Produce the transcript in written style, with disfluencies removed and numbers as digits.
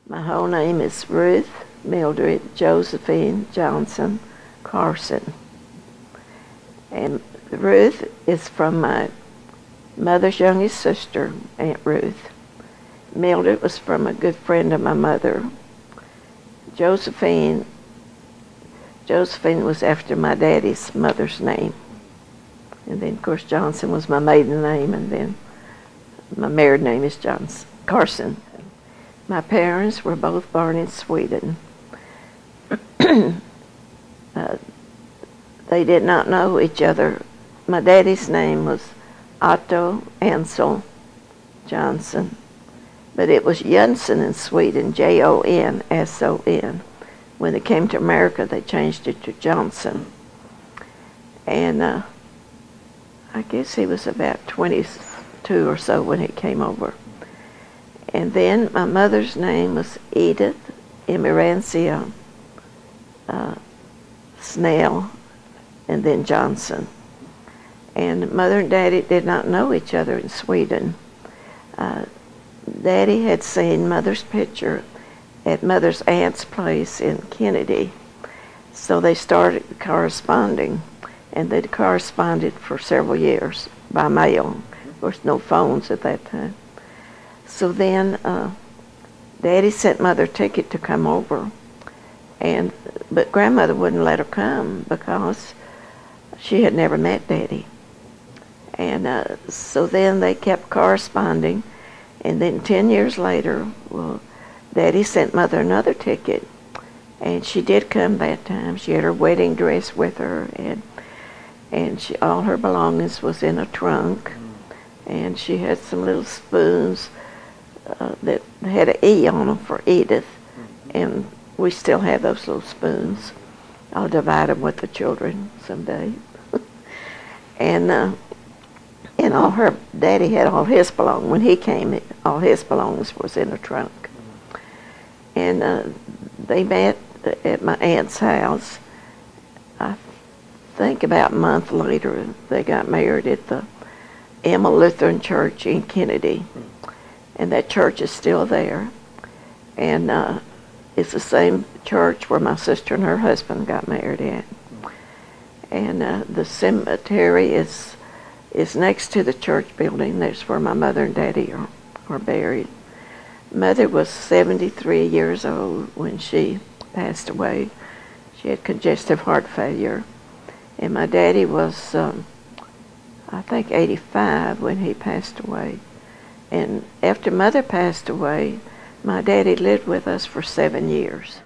My whole name is Ruth Mildred Josephine Johnson Carson. And Ruth is from my mother's youngest sister, Aunt Ruth. Mildred was from a good friend of my mother. Josephine was after my daddy's mother's name. And then, of course, Johnson was my maiden name, and then my married name is Carson. My parents were both born in Sweden. They did not know each other. My daddy's name was Otto Ansel Johnson, but it was Jönsson in Sweden, Jonson. When they came to America, they changed it to Johnson. And I guess he was about 22 or so when he came over. And then my mother's name was Edith Emirancia Snell, and then Johnson. And Mother and Daddy did not know each other in Sweden. Daddy had seen Mother's picture at Mother's aunt's place in Kennedy, so they started corresponding, and they corresponded for several years by mail. Of course, no phones at that time. So then Daddy sent Mother a ticket to come over, but Grandmother wouldn't let her come because she had never met Daddy. And so then they kept corresponding, and then 10 years later, well, Daddy sent Mother another ticket, and she did come that time. She had her wedding dress with her, and all her belongings was in a trunk, and she had some little spoons that had an E on them for Edith, and we still have those little spoons. I'll divide them with the children someday. And all her Daddy had all his belongings. When he came, all his belongings was in a trunk. And they met at my aunt's house. I think about a month later, they got married at the Emma Lutheran Church in Kennedy. And that church is still there. And it's the same church where my sister and her husband got married at. And the cemetery is next to the church building. That's where my mother and Daddy are buried. Mother was 73 years old when she passed away. She had congestive heart failure. And my Daddy was, I think, 85 when he passed away. And after Mother passed away, my Daddy lived with us for 7 years.